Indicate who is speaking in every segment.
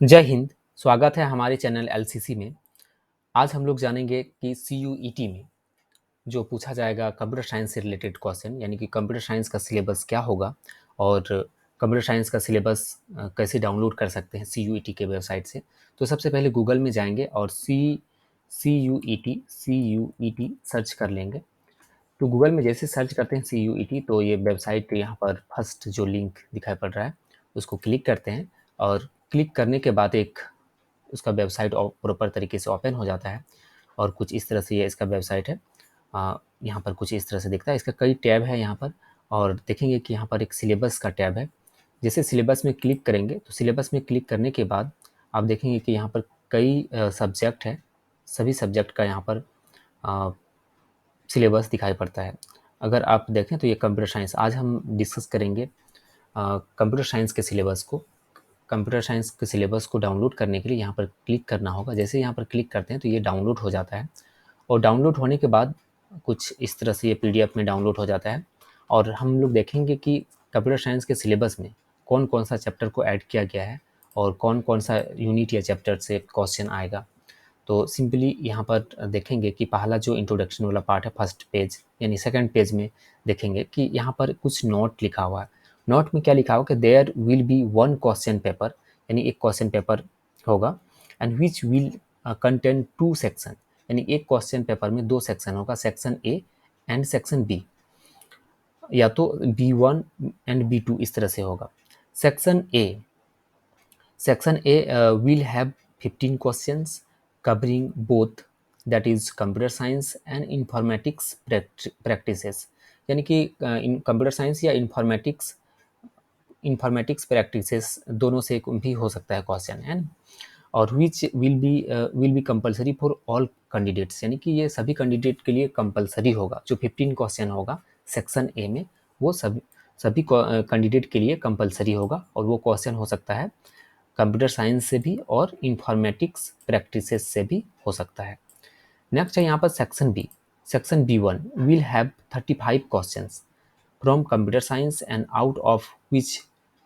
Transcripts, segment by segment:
Speaker 1: जय हिंद। स्वागत है हमारे चैनल एलसीसी में। आज हम लोग जानेंगे कि सीयूईटी में जो पूछा जाएगा कंप्यूटर साइंस से रिलेटेड क्वेश्चन, यानी कि कंप्यूटर साइंस का सिलेबस क्या होगा और कंप्यूटर साइंस का सिलेबस कैसे डाउनलोड कर सकते हैं सीयूईटी के वेबसाइट से। तो सबसे पहले गूगल में जाएंगे और सी यू ई टी सर्च कर लेंगे। तो गूगल में जैसे सर्च करते हैं सीयूईटी, तो ये वेबसाइट यहाँ पर फर्स्ट जो लिंक दिखाई पड़ रहा है उसको क्लिक करते हैं और क्लिक करने के बाद एक उसका वेबसाइट प्रॉपर तरीके से ओपन हो जाता है और कुछ इस तरह से ये इसका वेबसाइट है। यहाँ पर कुछ इस तरह से दिखता है। इसका कई टैब है यहाँ पर, और देखेंगे कि यहाँ पर एक सिलेबस का टैब है। जैसे सिलेबस में क्लिक करेंगे तो सिलेबस में क्लिक करने के बाद आप देखेंगे कि यहाँ पर कई सब्जेक्ट है। सभी सब्जेक्ट का यहाँ पर सिलेबस दिखाई पड़ता है। अगर आप देखें तो ये कंप्यूटर साइंस, आज हम डिस्कस करेंगे कंप्यूटर साइंस के सिलेबस को। कंप्यूटर साइंस के सिलेबस को डाउनलोड करने के लिए यहाँ पर क्लिक करना होगा। जैसे यहाँ पर क्लिक करते हैं तो ये डाउनलोड हो जाता है, और डाउनलोड होने के बाद कुछ इस तरह से ये पीडीएफ में डाउनलोड हो जाता है। और हम लोग देखेंगे कि कंप्यूटर साइंस के सिलेबस में कौन कौन सा चैप्टर को ऐड किया गया है और कौन कौन सा यूनिट या चैप्टर से क्वेश्चन आएगा। तो सिंपली यहाँ पर देखेंगे कि पहला जो इंट्रोडक्शन वाला पार्ट है, फर्स्ट पेज यानी सेकंड पेज में देखेंगे कि यहाँ पर कुछ नोट लिखा हुआ है। नोट में क्या लिखा हुआ कि there will be one question paper, यानी एक क्वेश्चन पेपर होगा, and which will contain two section, यानी एक क्वेश्चन पेपर में दो सेक्शन होगा, section A and section B, या तो B1 एंड B2 इस तरह से होगा। Section A will have 15 questions covering both, that is computer science and informatics practices, यानी कि कंप्यूटर साइंस या इंफॉर्मेटिक्स प्रैक्टिसेस दोनों से भी हो सकता है क्वेश्चन है। और which will be compulsory for all candidates, यानी कि ये सभी कैंडिडेट के लिए कंपलसरी होगा। जो 15 क्वेश्चन होगा सेक्शन ए में, वो सभी कैंडिडेट के लिए कंपलसरी होगा, और वो क्वेश्चन हो सकता है कंप्यूटर साइंस से भी और इंफॉर्मेटिक्स प्रैक्टिसेस से भी हो सकता है। नेक्स्ट है यहाँ पर section B1 will have 35 questions from computer science and out of which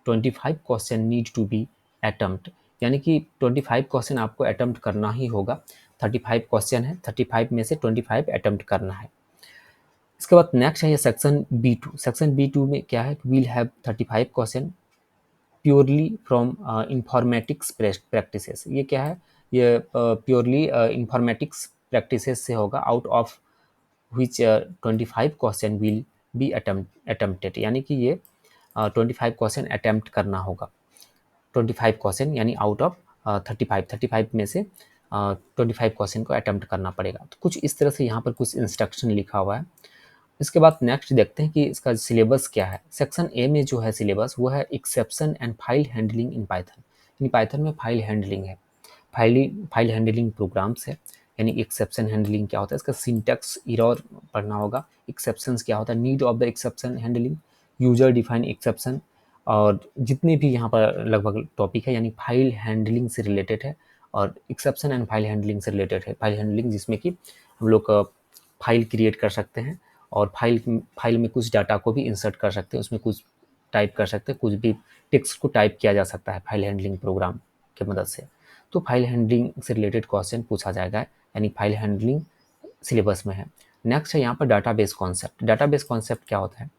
Speaker 1: 25 question need to be attempt, यानी कि 25 क्वेश्चन आपको अटेम्प्ट करना ही होगा। 35 क्वेश्चन है, 35 में से 25 अटेम्प्ट करना है। इसके बाद नेक्स्ट है सेक्शन B2 में क्या है, will have 35 question purely from informatics practices. ये क्या है, ये प्योरली इंफॉर्मेटिक्स प्रैक्टिसेस से होगा, out of which 25 question will be attempted, यानी कि ये 25 क्वेश्चन अटेम्प्ट करना होगा। 25 क्वेश्चन यानी आउट ऑफ 35 में से 25 क्वेश्चन को अटेम्प्ट करना पड़ेगा। तो कुछ इस तरह से यहाँ पर कुछ इंस्ट्रक्शन लिखा हुआ है। इसके बाद नेक्स्ट देखते हैं कि इसका सिलेबस क्या है। सेक्शन ए में जो है सिलेबस वो है exception and file handling in Python, यानी पाइथन में फाइल हैंडलिंग है, फाइल हैंडलिंग प्रोग्राम्स है। यानी एक्सेप्शन हैंडलिंग क्या होता है, इसका सिंटैक्स एरर पढ़ना होगा। एक्सेप्शंस क्या होता है, need of the exception handling, user define exception, और जितने भी यहाँ पर लगभग टॉपिक है यानी फाइल हैंडलिंग से रिलेटेड है, और एक्सेप्शन एंड फाइल हैंडलिंग से रिलेटेड है। फाइल हैंडलिंग जिसमें कि हम लोग फाइल क्रिएट कर सकते हैं और फाइल में कुछ डाटा को भी इंसर्ट कर सकते हैं, उसमें कुछ टाइप कर सकते हैं, कुछ भी टेक्स्ट को टाइप किया जा सकता है फाइल हैंडलिंग प्रोग्राम की मदद से। तो फाइल हैंडलिंग से रिलेटेड क्वेश्चन पूछा जाएगा, यानी फाइल हैंडलिंग सिलेबस में है। नेक्स्ट है यहाँ पर डाटाबेस कॉन्सेप्ट। डाटाबेस कॉन्सेप्ट क्या होता है,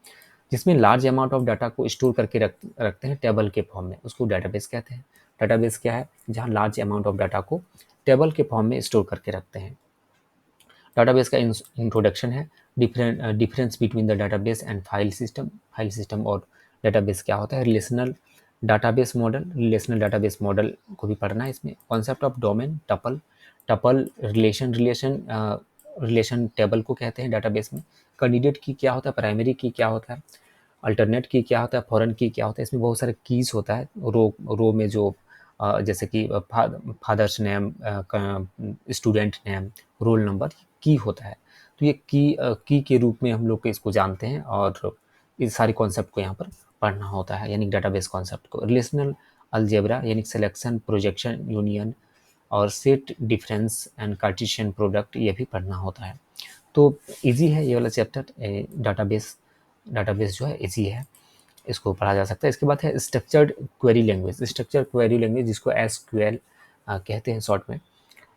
Speaker 1: जिसमें लार्ज अमाउंट ऑफ डाटा को स्टोर करके रखते हैं टेबल के फॉर्म में, उसको डाटाबेस कहते हैं। डाटाबेस क्या है, जहाँ लार्ज अमाउंट ऑफ डाटा को टेबल के फॉर्म में स्टोर करके रखते हैं। डाटाबेस का इंट्रोडक्शन है, difference between the database and file system और डाटाबेस क्या होता है, रिलेशनल डाटाबेस मॉडल को भी पढ़ना है इसमें। Concept of domain, tuple relation table को कहते हैं डाटाबेस में। कैंडिडेट की क्या होता है, प्राइमरी की क्या होता है, अल्टरनेट की क्या होता है, फॉरेन की क्या होता है। इसमें बहुत सारे कीज होता है रो में, जो जैसे कि father's name, student name, roll number की होता है। तो ये की के रूप में हम लोग इसको जानते हैं, और इस सारे कॉन्सेप्ट को यहाँ पर पढ़ना होता है, यानी डाटाबेस कॉन्सेप्ट को। रिलेशनल अलजेब्रा यानी सिलेक्शन, प्रोजेक्शन, यूनियन और set difference and Cartesian product, ये भी पढ़ना होता है। तो इजी है ये वाला चैप्टर, डाटाबेस जो है इजी है। इसको पढ़ा जा सकता है। इसके बाद है structured query language. Structured query language जिसको एसक्यूएल कहते हैं शॉर्ट में।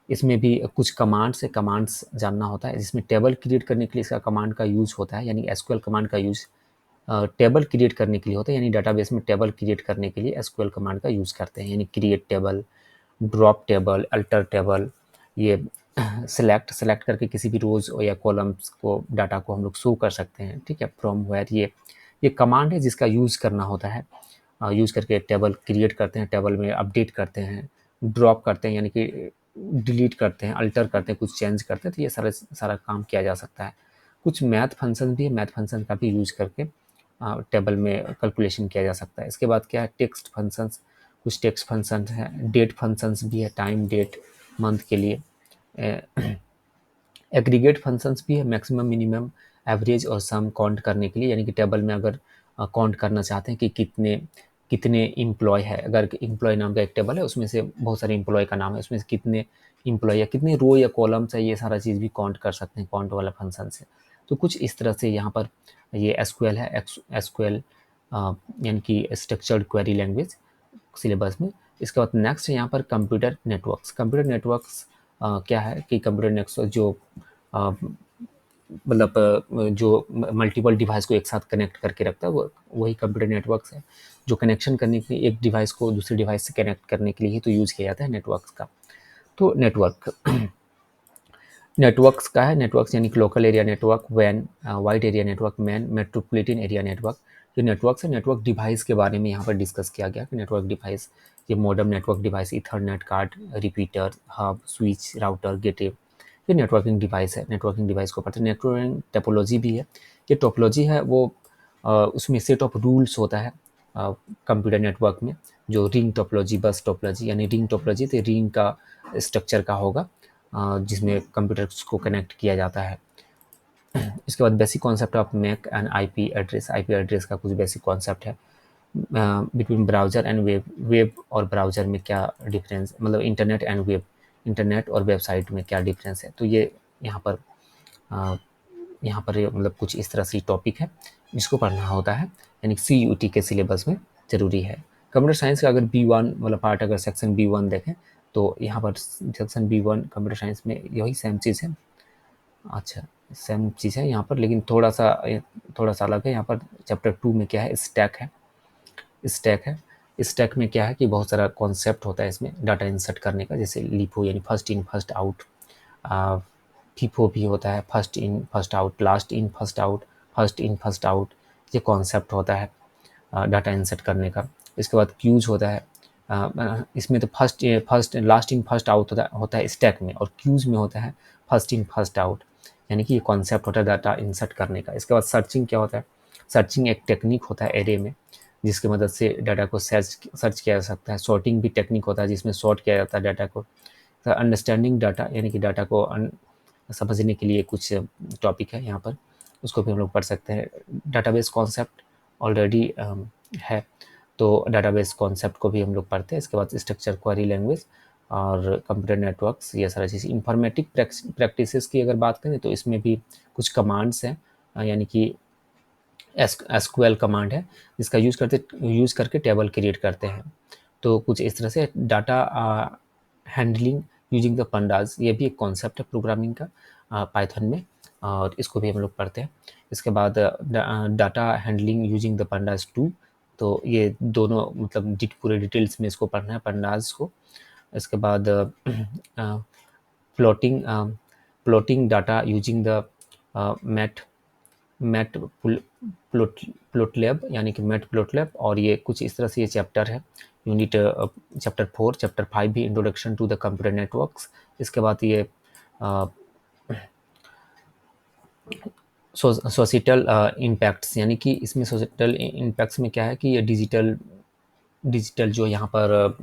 Speaker 1: इसमें भी कुछ कमांड्स है, कमांड्स जानना होता है, जिसमें टेबल क्रिएट करने के लिए इसका कमांड का यूज होता है, यानी एसक्यूएल कमांड का यूज टेबल क्रिएट करने के लिए होता है, यानी डाटाबेस में टेबल क्रिएट करने के लिए एसक्यूएल कमांड का यूज करते हैं, यानी create table, drop table, alter table, ये सेलेक्ट करके किसी भी रोज या कॉलम्स को, डाटा को हम लोग शो कर सकते हैं, ठीक है, फ्रॉम वेयर। ये कमांड है जिसका यूज करना होता है। यूज करके टेबल क्रिएट करते हैं, टेबल में अपडेट करते हैं, ड्रॉप करते हैं यानी कि डिलीट करते हैं, अल्टर करते हैं, कुछ चेंज करते हैं, तो ये सारा काम किया जा सकता है। कुछ मैथ फंक्शन भी है, मैथ फंक्शन का भी यूज करके टेबल में कैलकुलेशन किया जा सकता है। इसके बाद क्या है, टेक्स्ट फंक्शंस, कुछ टेक्स्ट फंक्शन है, डेट फंक्शंस भी है, टाइम डेट मंथ के लिए। एग्रीगेट फंक्शंस भी है, मैक्सिमम मिनिमम एवरेज और सम काउंट करने के लिए, यानी कि टेबल में अगर काउंट करना चाहते हैं कि कितने कितने इम्प्लॉय है, अगर इम्प्लॉय नाम का एक टेबल है, उसमें से बहुत सारे इम्प्लॉय का नाम है, उसमें से कितने इम्प्लॉय या कितने रो या कॉलम्स है, ये सारा चीज़ भी काउंट कर सकते हैं काउंट वाला फंक्शन से। तो कुछ इस तरह से यहाँ पर ये एसक्यूएल है, एसक्यूएल यानी कि स्ट्रक्चर्ड क्वेरी लैंग्वेज सिलेबस में। इसके बाद नेक्स्ट है यहाँ पर कंप्यूटर नेटवर्क्स। कंप्यूटर नेटवर्क्स क्या है कि कंप्यूटर नेटवर्क जो मतलब जो मल्टीपल डिवाइस को एक साथ कनेक्ट करके रखता है, वो वही कंप्यूटर नेटवर्क्स है, जो कनेक्शन करने के लिए एक डिवाइस को दूसरे डिवाइस से कनेक्ट करने के लिए ही तो यूज़ किया जाता है नेटवर्क्स का। तो नेटवर्क नेटवर्क्स का है, नेटवर्क्स यानी कि लोकल एरिया नेटवर्क, वैन, wide area network, MAN, metropolitan area network. जो नेटवर्क्स है, नेटवर्क डिवाइस के बारे में यहाँ पर डिस्कस किया गया कि नेटवर्क डिवाइस, ये modern network device, ethernet card, repeater, hub, switch, router, gateway, ये नेटवर्किंग डिवाइस है। नेटवर्किंग डिवाइस को पढ़ते हैं। नेटवर्किंग टोपोलॉजी भी है, ये टोपोलॉजी है वो उसमें सेट ऑफ रूल्स होता है कंप्यूटर नेटवर्क में, जो रिंग टोपोलॉजी, बस टोपोलॉजी, यानी रिंग टोपोलॉजी तो रिंग का स्ट्रक्चर का होगा जिसमें कंप्यूटर्स को कनेक्ट किया जाता है। इसके बाद basic concept of MAC and IP address. IP address का कुछ बेसिक कॉन्सेप्ट है। Between browser and web, web और ब्राउज़र में क्या डिफरेंस, मतलब इंटरनेट एंड वेब, इंटरनेट और वेबसाइट में क्या डिफरेंस है। तो ये यहाँ पर मतलब कुछ इस तरह से टॉपिक है जिसको पढ़ना होता है, यानी CUT के सिलेबस में ज़रूरी है। कंप्यूटर साइंस का अगर B1 वाला पार्ट, अगर सेक्शन B1 देखें तो यहाँ पर सेक्शन B1 कंप्यूटर साइंस में यही सेम चीज़ है। अच्छा, सेम चीज़ है यहाँ पर, लेकिन थोड़ा सा अलग है। यहाँ पर चैप्टर 2 में क्या है, स्टैक है। स्टैक में क्या है कि बहुत सारा कॉन्सेप्ट होता है इसमें डाटा इंसर्ट करने का, जैसे लिफो यानी first in first out, FIFO भी होता है, first in first out, last in first out, first in first out, ये कॉन्सेप्ट होता है डाटा इंसर्ट करने का। इसके बाद क्यूज होता है, इसमें तो first last in first out होता है स्टैक में, और क्यूज में होता है फर्स्ट इन फर्स्ट आउट, यानी कि ये कॉन्सेप्ट होता है डाटा इंसर्ट करने का। इसके बाद सर्चिंग क्या होता है, सर्चिंग एक टेक्निक होता है एरे में, जिसकी मदद से डाटा को सर्च किया जा सकता है। सॉर्टिंग भी टेक्निक होता है जिसमें सॉर्ट किया जाता है डाटा को। अंडरस्टैंडिंग डाटा, यानी कि डाटा को समझने के लिए कुछ टॉपिक है यहाँ पर, उसको भी हम लोग पढ़ सकते हैं। डाटाबेस कॉन्सेप्ट ऑलरेडी है, तो डाटाबेस कॉन्सेप्ट को भी हम लोग पढ़ते हैं। इसके बाद स्ट्रक्चर क्वेरी लैंग्वेज और कंप्यूटर नेटवर्क्स, ये सारा चीज़। इंफॉर्मेटिक प्रैक्टिसेस की अगर बात करें तो इसमें भी कुछ कमांड्स हैं, यानी कि एसक्यूएल कमांड है जिसका यूज़ करके टेबल क्रिएट करते हैं। तो कुछ इस तरह से data handling using the pandas, ये भी एक कॉन्सेप्ट है प्रोग्रामिंग का पाइथन में, और इसको भी हम लोग पढ़ते हैं। इसके बाद data handling using the pandas 2, तो ये दोनों मतलब पूरे डिटेल्स में इसको पढ़ना है पंडाज को। इसके बाद plotting plotting data using the mat matplotlib, यानी कि मैट प्लॉटलैब, और ये कुछ इस तरह से ये चैप्टर है। यूनिट चैप्टर 4, चैप्टर 5 भी introduction to the computer networks. इसके बाद ये सोसाइटल इम्पैक्ट्स, यानी कि इसमें सोसाइटल इम्पैक्ट्स में क्या है कि ये डिजिटल जो यहाँ पर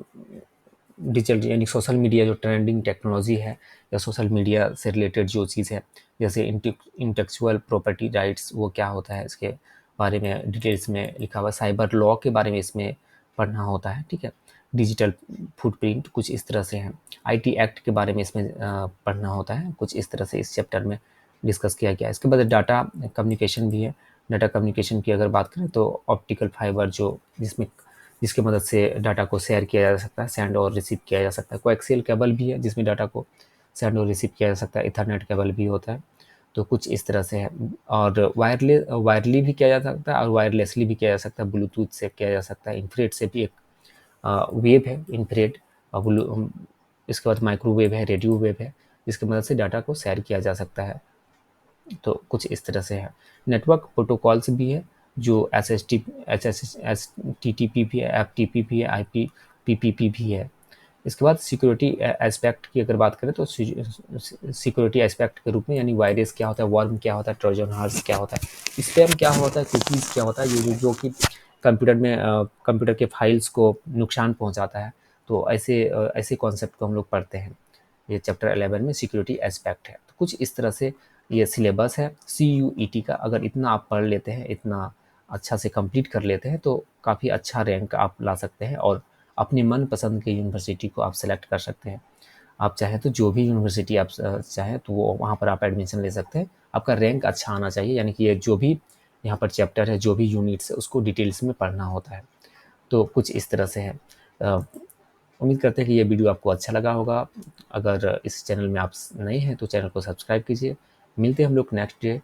Speaker 1: डिजिटल यानी सोशल मीडिया जो ट्रेंडिंग टेक्नोलॉजी है, या सोशल मीडिया से रिलेटेड जो चीज़ है, जैसे इंटेलेक्चुअल प्रॉपर्टी राइट्स, वो क्या होता है इसके बारे में डिटेल्स में लिखा हुआ है। साइबर लॉ के बारे में इसमें पढ़ना होता है, ठीक है। डिजिटल फुटप्रिंट कुछ इस तरह से है। IT एक्ट के बारे में इसमें पढ़ना होता है, कुछ इस तरह से इस चैप्टर में डिस्कस किया गया है। इसके बाद डाटा कम्युनिकेशन भी है, डाटा कम्युनिकेशन की अगर बात करें तो ऑप्टिकल फाइबर जिसकी मदद से डाटा को शेयर किया जा सकता है, सेंड और रिसीव किया जा सकता है। कोएक्सियल केबल भी है जिसमें डाटा को सेंड और रिसीव किया जा सकता है। इथरनेट केबल भी होता है। तो कुछ इस तरह से है। और वायरली भी किया जा सकता है और वायरलेसली भी किया जा सकता है। ब्लूटूथ से किया जा सकता है। इंफ्रारेड से भी एक वेव है, इंफ्रारेड। इसके बाद माइक्रोवेव है, रेडियो वेव है, जिसकी मदद से डाटा को शेयर किया जा सकता है। तो कुछ इस तरह से है। नेटवर्क प्रोटोकॉल्स भी है जो एस टी टी पी भी है, एफ टी पी भी है, I P P P P भी है। इसके बाद सिक्योरिटी एस्पेक्ट की अगर बात करें तो सिक्योरिटी एस्पेक्ट के रूप में, यानी वायरस क्या होता है, वर्म क्या होता है, ट्रोजन हॉर्स क्या होता है, स्पैम क्या होता है, कुकीज़ क्या होता है, ये जो कि कंप्यूटर के फाइल्स को नुकसान पहुंचाता है। तो ऐसे कॉन्सेप्ट को हम लोग पढ़ते हैं। ये चैप्टर 11 में सिक्योरिटी एस्पेक्ट है। तो कुछ इस तरह से ये सिलेबस है CUET का। अगर इतना आप पढ़ लेते हैं, इतना अच्छा से कंप्लीट कर लेते हैं, तो काफ़ी अच्छा रैंक आप ला सकते हैं और अपनी मनपसंद की यूनिवर्सिटी को आप सेलेक्ट कर सकते हैं। आप चाहें तो जो भी यूनिवर्सिटी आप चाहें तो वो वहाँ पर आप एडमिशन ले सकते हैं। आपका रैंक अच्छा आना चाहिए, यानी कि ये जो भी यहाँ पर चैप्टर है, जो भी यूनिट्स है, उसको डिटेल्स में पढ़ना होता है। तो कुछ इस तरह से है। अ, उम्मीद करते हैं कि ये वीडियो आपको अच्छा लगा होगा। अगर इस चैनल में आप नए हैं तो चैनल को सब्सक्राइब कीजिए। मिलते हैं हम लोग नेक्स्ट डे।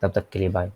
Speaker 1: तब तक के लिए बाय।